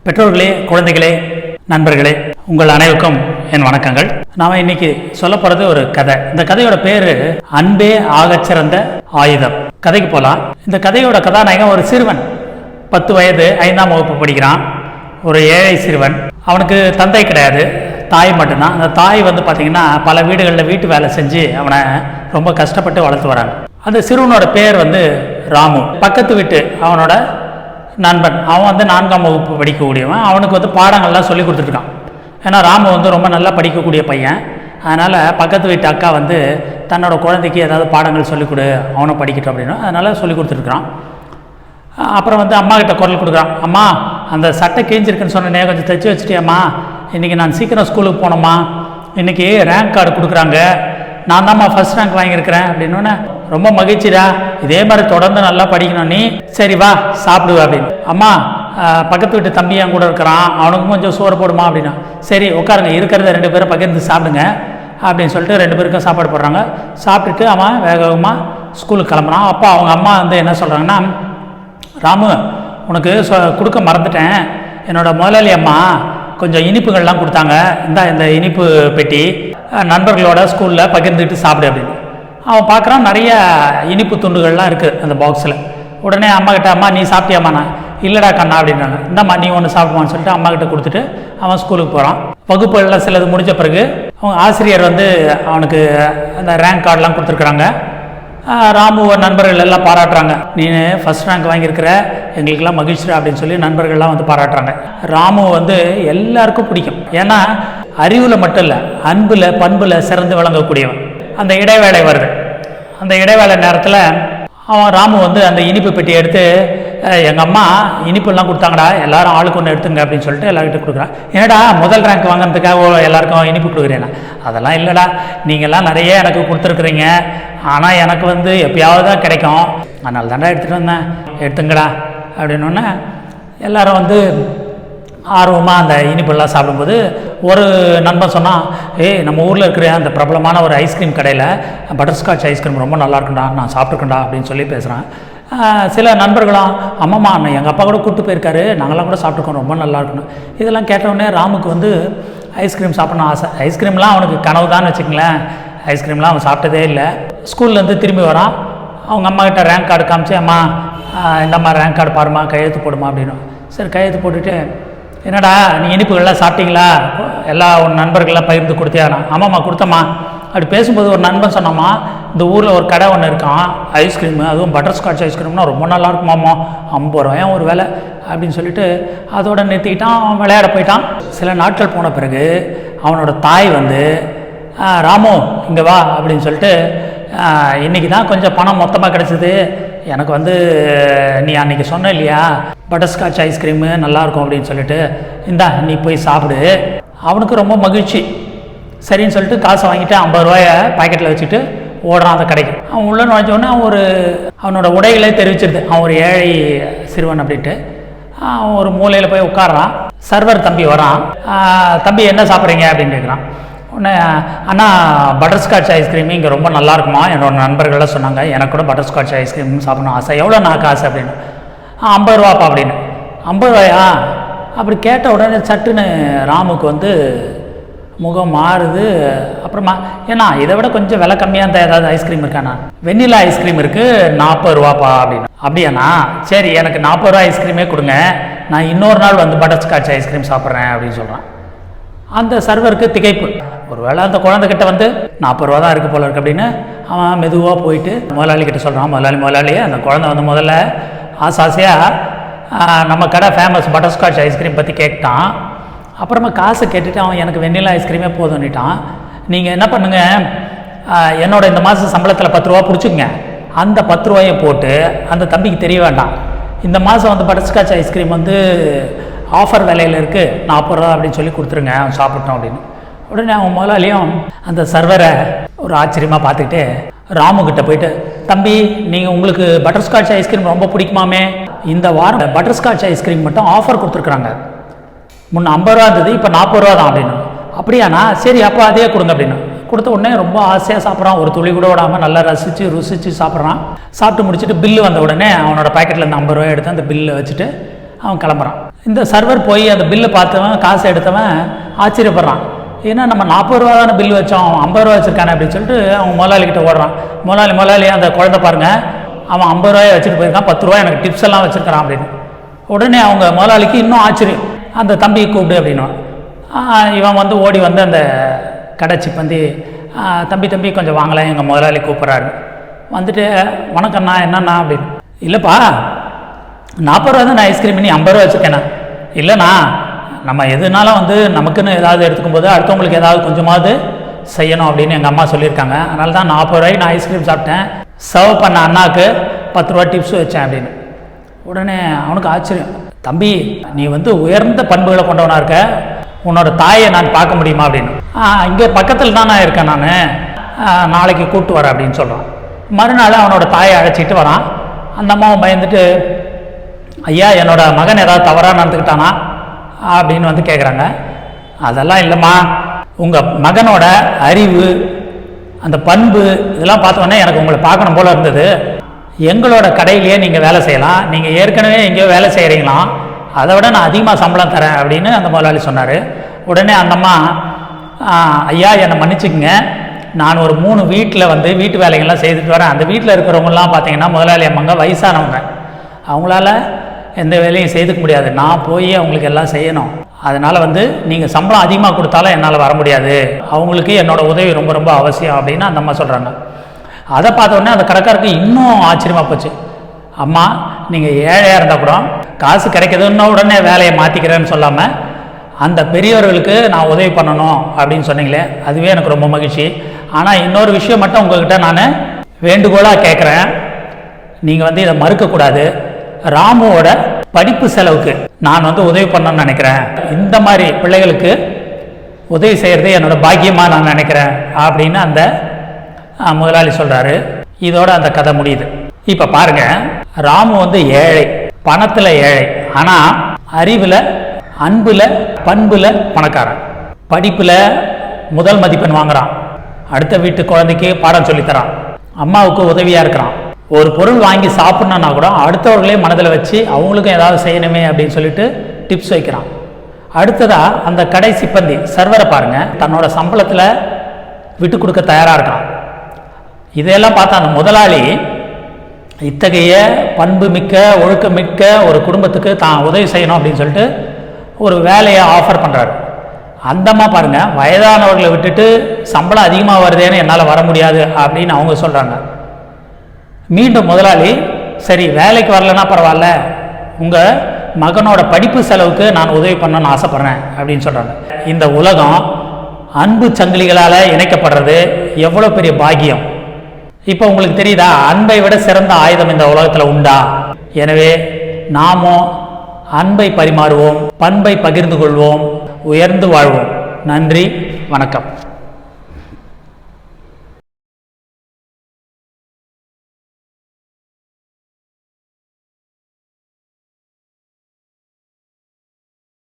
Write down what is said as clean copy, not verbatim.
பெற்றோர்களே, குழந்தைகளே, நண்பர்களே, உங்கள் அனைவருக்கும் என் வணக்கங்கள். நாம இன்னைக்கு சொல்ல போறது ஒரு கதை. இந்த கதையோட பேரு அன்பே ஆகச்சிறந்த ஆயுதம். கதைக்கு போலாம். இந்த கதையோட கதாநாயகன் ஒரு சிறுவன், 10 வயது, 5ஆம் வகுப்பு படிக்கிறான். ஒரு ஏழை சிறுவன். அவனுக்கு தந்தை கிடையாது, தாய் மட்டும்தான். அந்த தாய் பார்த்தீங்கன்னா பல வீடுகளில் வீட்டு வேலை செஞ்சு அவனை ரொம்ப கஷ்டப்பட்டு வளர்த்து வராங்க. அந்த சிறுவனோட பேர் ராமு. பக்கத்து வீட்டு அவனோட நண்பன். அவன் 4ஆம் வகுப்பு படிக்கக்கூடியவன். அவனுக்கு பாடங்கள்லாம் சொல்லி கொடுத்துருக்கான். ஏன்னா ராமு ரொம்ப நல்லா படிக்கக்கூடிய பையன். அதனால் பக்கத்து வீட்டு அக்கா தன்னோட குழந்தைக்கு ஏதாவது பாடங்கள் சொல்லிக் கொடு, அவனை படிக்கட்டும் அப்படின்னு அதனால் சொல்லி கொடுத்துருக்குறான். அப்புறம் அம்மா கிட்ட குரல் கொடுக்குறான். அம்மா, அந்த சட்டை கிழிஞ்சிருக்குன்னு சொன்னேன், கொஞ்சம் தைச்சி வச்சுட்டியாம்மா. இன்றைக்கி நான் சீக்கிரம் ஸ்கூலுக்கு போனோம்மா. இன்றைக்கி ரேங்க் கார்டு கொடுக்குறாங்க, நான் தான்மா ஃபஸ்ட் ரேங்க் வாங்கியிருக்கிறேன் அப்படின்னோடனே ரொம்ப மகிழ்ச்சிடா, இதே மாதிரி தொடர்ந்து நல்லா படிக்கணும் நீ. சரி வா சாப்பிடுவா அப்படின்னு. அம்மா, பக்கத்து வீட்டு தம்பி என் கூட இருக்கிறான், அவனுக்கும் கொஞ்சம் சோறு போடுமா அப்படின்னா. சரி உட்காருங்க, இருக்கிறத 2 பேரும் பகிர்ந்து சாப்பிடுங்க அப்படின்னு சொல்லிட்டு 2 பேருக்கும் சாப்பாடு போடுறாங்க. சாப்பிட்டுட்டு அவன் வேக வேகமாக ஸ்கூலுக்கு கிளம்புறான். அப்போ அவங்க அம்மா என்ன சொல்கிறாங்கன்னா, ராமு, உனக்கு கொடுக்க மறந்துட்டேன், என்னோடய முதலாளி அம்மா கொஞ்சம் இனிப்புகள்லாம் கொடுத்தாங்க, இந்த இனிப்பு பெட்டி நண்பர்களோட ஸ்கூலில் பகிர்ந்துக்கிட்டு சாப்பிடு அப்படின்னு. அவன் பார்க்குறான், நிறைய இனிப்பு துண்டுகள்லாம் இருக்குது அந்த பாக்ஸில். உடனே அம்மா கிட்ட, அம்மா நீ சாப்பிட்டியாம்மா? நான் இல்லைடா கண்ணா அப்படின்னாங்க. இந்தாம்மா நீ ஒன்று சாப்பிடுவான்னு சொல்லிட்டு அம்மா கிட்ட கொடுத்துட்டு அவன் ஸ்கூலுக்கு போகிறான். வகுப்புகளில் சிலது முடிஞ்ச பிறகு அவங்க ஆசிரியர் அவனுக்கு அந்த ரேங்க் கார்டெலாம் கொடுத்துருக்குறாங்க. ராமுவை நண்பர்கள் எல்லாம் பாராட்டுறாங்க. நீ ஃபஸ்ட் ரேங்க் வாங்கியிருக்கிற, எங்களுக்கெல்லாம் மகிழ்ச்சிடா அப்படின்னு சொல்லி நண்பர்கள்லாம் பாராட்டுறாங்க. ராமு எல்லாருக்கும் பிடிக்கும். ஏன்னா அறிவில் மட்டும் இல்லை, அன்பில் பண்பில் சிறந்து விளங்கக்கூடியவன். அந்த இடைவேளை வருது. அந்த இடைவேளை நேரத்தில் அவன் ராமு அந்த இனிப்பு பெட்டியை எடுத்து, எங்கள் அம்மா இனிப்புலாம் கொடுத்தாங்கடா, எல்லாரும் ஆளுக்கு ஒன்று எடுத்துங்க அப்படின்னு சொல்லிட்டு எல்லாருக்கிட்ட கொடுக்குறான். என்னடா முதல் ரேங்க் வாங்கினதுக்காக எல்லாருக்கும் இனிப்பு கொடுக்குறேன்னா? அதெல்லாம் இல்லைடா, நீங்கள்லாம் நிறைய எனக்கு கொடுத்துருக்குறீங்க, ஆனால் எனக்கு எப்பயாவது தான் கிடைக்கும், அதனால தாண்டா எடுத்துகிட்டு வந்தேன், எடுத்துங்கடா அப்படின்னோடனே எல்லாரும் ஆர்வமாக அந்த இனிப்பெல்லாம் சாப்பிடும்போது ஒரு நண்பன் சொன்னான், நம்ம ஊரில் இருக்கிற அந்த பிரபலமான ஒரு ஐஸ்கிரீம் கடையில் பட்டர்ஸ்காட்ச் ஐஸ்கிரீம் ரொம்ப நல்லாயிருக்குண்டா, நான் சாப்பிட்ருக்கேன்டா அப்படின்னு சொல்லி பேசுகிறேன். சில நண்பர்களும், அம்மாம்மா எங்கள் அப்பா கூட கூப்பிட்டு போயிருக்காரு, நாங்களாம் கூட சாப்பிட்ருக்கோம், ரொம்ப நல்லா இருக்கணும். இதெல்லாம் கேட்டவுடனே ராமுக்கு ஐஸ்கிரீம் சாப்பிட்ணும் ஆசை. ஐஸ்கிரீம்லாம் அவனுக்கு கனவு தான் வச்சுக்கங்களேன். ஐஸ்கிரீம்லாம் அவன் சாப்பிட்டதே இல்லை. ஸ்கூல்லேருந்து திரும்பி வரான். அவங்க அம்மா கிட்ட ரேங்க் கார்டு காமிச்சு, அம்மா இந்தம்மா ரேங்க் கார்டு பாருமா, கையெழுத்து போடுமா அப்படின்னு. சரி கையெழுத்து போட்டுட்டு, என்னடா நீ இனிப்புகள்லாம் சாப்பிட்டீங்களா, எல்லா உன் நண்பர்கள்லாம் பகிர்ந்து கொடுத்தியானா? ஆமாம்மா கொடுத்தம்மா. அப்படி பேசும்போது ஒரு நண்பன் சொன்னாம்மா, இந்த ஊரில் ஒரு கடை ஒன்று இருக்கான் ஐஸ்கிரீமு, அதுவும் பட்டர்ஸ்காட்ச் ஐஸ்கிரீம்னா ரொம்ப நல்லா இருக்குமாம்மா, 50 ரூபாயா ஒரு வேலை அப்படின்னு சொல்லிட்டு அதோட நிறுத்திக்கிட்டான். அவன் விளையாட போயிட்டான். சில நாட்கள் போன பிறகு அவனோட தாய் ராமு இங்கே வா அப்படின்னு சொல்லிட்டு, இன்றைக்கி தான் கொஞ்சம் பணம் மொத்தமாக கிடச்சிது, எனக்கு நீ அன்றைக்கி சொன்ன இல்லையா பட்டர்ஸ்காட்ச் ஐஸ்கிரீமு நல்லாயிருக்கும் அப்படின்னு சொல்லிட்டு, இந்தா நீ போய் சாப்பிடு. அவனுக்கு ரொம்ப மகிழ்ச்சி. சரின்னு சொல்லிட்டு காசை வாங்கிட்டு 50 ரூபாயை பாக்கெட்டில் வச்சுட்டு ஓடுறான் அந்த கடைக்கு. அவன் உள்ள நுழைஞ்சோடனே அவனோட உடைகளே தெரிவிச்சிருது அவன் ஒரு ஏழை சிறுவன் அப்படின்ட்டு. அவன் ஒரு மூலையில் போய் உட்காடுறான். சர்வர் தம்பி வரான். தம்பி என்ன சாப்பிட்றீங்க அப்படின்னு கேட்குறான். உடனே, அண்ணா பட்டர்ஸ்காட்ச் ஐஸ்கிரீம் இங்கே ரொம்ப நல்லாயிருக்குமா, என்னோட நண்பர்கள்லாம் சொன்னாங்க, எனக்கு கூட பட்டர்ஸ்காட்ச் ஐஸ்கிரீம் சாப்பிடணும் ஆசை, எவ்வளோ நான் காசு அப்படின்னு. 50 ரூபாப்பா அப்படின்னு. 50 ரூபாயா அப்படி கேட்ட உடனே சட்டுன்னு ராமுக்கு முகம் மாறுது. அப்புறமா, ஏன்னா இதை விட கொஞ்சம் விலை கம்மியாக இருந்தால் ஏதாவது ஐஸ்கிரீம் இருக்காண்ணா? வெண்ணிலா ஐஸ்கிரீம் இருக்குது, 40 ரூபாப்பா அப்படின்னு. அப்படியாண்ணா, சரி எனக்கு 40 ரூபா ஐஸ்கிரீமே கொடுங்க, நான் இன்னொரு நாள் பட்டர்ஸ்காட்ச் ஐஸ்கிரீம் சாப்பிட்றேன் அப்படின்னு சொல்கிறான். அந்த சர்வருக்கு திகைப்பு. ஒருவேளை அந்த குழந்தைகிட்ட 40 ரூபா தான் இருக்குது போல இருக்குது அப்படின்னு அவன் மெதுவாக போயிட்டு முதலாளி கிட்ட சொல்கிறான். முதலாளி அந்த குழந்தை முதல்ல ஆசையாக நம்ம கடை ஃபேமஸ் பட்டர்ஸ்காட்ச் ஐஸ்கிரீம் பற்றி கேட்டான். அப்புறமா காசை கேட்டுட்டு அவன் எனக்கு வெண்ணிலா ஐஸ்கிரீமே போதும்னுட்டான். நீங்கள் என்ன பண்ணுங்கள், என்னோட இந்த மாதம் சம்பளத்தில் 10 ரூபா பிடிச்சிங்க, அந்த 10 ரூபாயை போட்டு அந்த தம்பிக்கு தெரிய வேண்டாம், இந்த மாதம் பட்டர்ஸ்காட்ச் ஐஸ்கிரீம் ஆஃபர் விலையில் இருக்குது, 40 ரூபா அப்படின்னு சொல்லி கொடுத்துருங்க, அவன் சாப்பிட்டோம் அப்படின்னு. உடனே அவன் முதலாளியும் அந்த சர்வரை ஒரு ஆச்சரியமாக பார்த்துக்கிட்டு ராமுக்கிட்ட போயிட்டு, தம்பி நீங்கள் உங்களுக்கு பட்டர்ஸ்காட்ச் ஐஸ்கிரீம் ரொம்ப பிடிக்குமாமே, இந்த வாரம் பட்டர்ஸ்காட்ச் ஐஸ்கிரீம் மட்டும் ஆஃபர் கொடுத்துருக்குறாங்க, முன்ன 50 ரூபா இருந்தது, இப்போ 40 ரூபா தான் அப்படின்னு. அப்படியாண்ணா, சரி அப்போ அதே கொடுங்க அப்படின்னு. கொடுத்த உடனே ரொம்ப ஆசையாக சாப்பிட்றான். ஒரு துளி கூட விடாமல் நல்லா ருசித்து சாப்பிட்றான். சாப்பிட்டு முடிச்சுட்டு பில்லு வந்த உடனே அவனோட பாக்கெட்டில் இந்த 50 ரூபாய் எடுத்து அந்த பில்லை வச்சுட்டு அவன் கிளம்புறான். இந்த சர்வர் போய் அந்த பில்லு பார்த்தவன், காசு எடுத்தவன் ஆச்சரியப்படுறான். ஏன்னா நம்ம 40 ரூபா தானே பில் வச்சோம், 50 ரூபா வச்சுருக்கானே அப்படின்னு சொல்லிட்டு அவன் முதலாளிகிட்ட ஓடுறான். முதலாளி அந்த குழந்தை பாருங்கள், அவன் 50 ரூபாயை வச்சுட்டு போயிருக்கான், 10 ரூபா எனக்கு டிப்ஸ் எல்லாம் வச்சுருக்கிறான் அப்படின்னு. உடனே அவங்க முதலாளிக்கு இன்னும் ஆச்சரியம், அந்த தம்பியை கூப்பிடு அப்படின்னு. இவன் வந்து ஓடி வந்து அந்த கடை சிப்பந்தி, தம்பி கொஞ்சம் வாங்கலாம், எங்கள் முதலாளி கூப்பிட்றாரு. வந்துட்டு வணக்கண்ணா என்னண்ணா அப்படின்னு. இல்லைப்பா 40 ரூபா தான் நான் ஐஸ்கிரீம் பண்ணி 50 ரூபா வச்சுருக்கேண்ணா. இல்லைண்ணா நம்ம எதுனாலும் வந்து நமக்குன்னு ஏதாவது எடுத்துக்கும் போது அடுத்தவங்களுக்கு ஏதாவது கொஞ்சமாவது செய்யணும் அப்படின்னு எங்கள் அம்மா சொல்லியிருக்காங்க. அதனால தான் 40 ரூபாய்க்கு நான் ஐஸ்கிரீம் சாப்பிட்டேன், சர்வ் பண்ண அண்ணாவுக்கு 10 ரூபா டிப்ஸ் வச்சேன் அப்படின்னு. உடனே அவனுக்கு ஆச்சரியம், தம்பி நீ வந்து உயர்ந்த பண்புகளை கொண்டவனாக இருக்க, உன்னோட தாயை நான் பார்க்க முடியுமா அப்படின்னு. இங்கே பக்கத்தில் தான் நான் இருக்கேன், நான் நாளைக்கு கூப்பிட்டு வரேன் அப்படின்னு சொல்கிறான். மறுநாள் அவனோட தாயை அழைச்சிட்டு வரான். அந்த அம்மாவும் பயந்துட்டு, ஐயா என்னோட மகன் ஏதாவது தவறாக நடந்துக்கிட்டானா அப்படின்னு வந்து கேட்குறாங்க. அதெல்லாம் இல்லைம்மா, உங்கள் மகனோட அறிவு, அந்த பண்பு இதெல்லாம் பார்த்தோன்னே எனக்கு உங்களை பார்க்கணும் போல இருந்தது. எங்களோட கடையிலேயே நீங்கள் வேலை செய்யலாம், நீங்கள் ஏற்கனவே எங்கேயோ வேலை செய்கிறீங்களாம், அதை விட நான் அதிகமாக சம்பளம் தரேன் அப்படின்னு அந்த முதலாளி சொன்னார். உடனே அந்த அம்மா, ஐயா என்னை மன்னிச்சுக்குங்க, நான் ஒரு 3 வீட்டில் வந்து வீட்டு வேலைகள்லாம் செய்துட்டு வரேன். அந்த வீட்டில் இருக்கிறவங்கலாம் பார்த்தீங்கன்னா முதலாளி அம்மாங்க வயசானவங்க, அவங்களால எந்த வேலையும் செய்துக்க முடியாது, நான் போய் அவங்களுக்கு எல்லாம் செய்யணும். அதனால் வந்து நீங்கள் சம்பளம் அதிகமாக கொடுத்தாலும் என்னால் வர முடியாது, அவங்களுக்கு என்னோட உதவி ரொம்ப ரொம்ப அவசியம் அப்படின்னு அந்த அம்மா சொல்கிறாங்க. அதை பார்த்த உடனே அந்த கடைக்காரருக்கு இன்னும் ஆச்சரியமாக போச்சு. அம்மா நீங்கள் ஏழையாக இருந்தால் கூட காசு கிடைக்கிதுன்னா உடனே வேலையை மாற்றிக்கிறேன்னு சொல்லாமல் அந்த பெரியவர்களுக்கு நான் உதவி பண்ணணும் அப்படின்னு சொன்னீங்களே, அதுவே எனக்கு ரொம்ப மகிழ்ச்சி. ஆனால் இன்னொரு விஷயம் மட்டும் உங்கள்கிட்ட நான் வேண்டுகோளாக கேட்குறேன், நீங்கள் வந்து இதை மறுக்கக்கூடாது. ராமுவோட படிப்பு செலவுக்கு நான் வந்து உதவி பண்ணணும்னு நினைக்கிறேன், இந்த மாதிரி பிள்ளைகளுக்கு உதவி செய்கிறது என்னோட பாக்கியமாக நான் நினைக்கிறேன் அப்படின்னு அந்த முதலாளி சொல்கிறாரு. இதோட அந்த கதை முடியுது. இப்போ பாருங்க, ராமு வந்து ஏழை, பணத்தில் ஏழை, ஆனால் அறிவில், அன்பில், பண்பில் பணக்காரன். படிப்பில் முதல் மதிப்பெண் வாங்குறான், அடுத்த வீட்டு குழந்தைக்கு பாடம் சொல்லித்தரான், அம்மாவுக்கு உதவியாக இருக்கிறான். ஒரு பொருள் வாங்கி சாப்பிட்ணுன்னா கூட அடுத்தவர்களே மனதில் வச்சு அவங்களுக்கும் ஏதாவது செய்யணுமே அப்படின்னு சொல்லிட்டு டிப்ஸ் வைக்கிறான். அடுத்ததாக அந்த கடை சிப்பந்தி சர்வரை பாருங்கள், தன்னோட சம்பளத்தில் விட்டு கொடுக்க தயாராக இருக்கான். இதையெல்லாம் பார்த்தா அந்த முதலாளி இத்தகைய பண்பு மிக்க ஒழுக்கமிக்க ஒரு குடும்பத்துக்கு தான் உதவி செய்யணும் அப்படின்னு சொல்லிட்டு ஒரு வேலையை ஆஃபர் பண்ணுறாரு. அந்தம்மா பாருங்கள், வயதானவர்களை விட்டுட்டு சம்பளம் அதிகமாக வருதேன்னு என்னால் வர முடியாது அப்படின்னு அவங்க சொல்கிறாங்க. மீண்டும் முதலாளி, சரி வேலைக்கு வரலன்னா பரவாயில்ல, உங்கள் மகனோட படிப்பு செலவுக்கு நான் உதவி பண்ணணும்னு ஆசைப்பட்றேன் அப்படின்னு சொல்கிறாங்க. இந்த உலகம் அன்பு சங்கிலிகளால் இணைக்கப்படுறது எவ்வளோ பெரிய பாக்கியம். இப்போ உங்களுக்கு தெரியுதா, அன்பை விட சிறந்த ஆயுதம் இந்த உலகத்தில் உண்டா? எனவே நாமும் அன்பை பரிமாறுவோம், பண்பை பகிர்ந்து கொள்வோம், உயர்ந்து வாழ்வோம். நன்றி, வணக்கம்.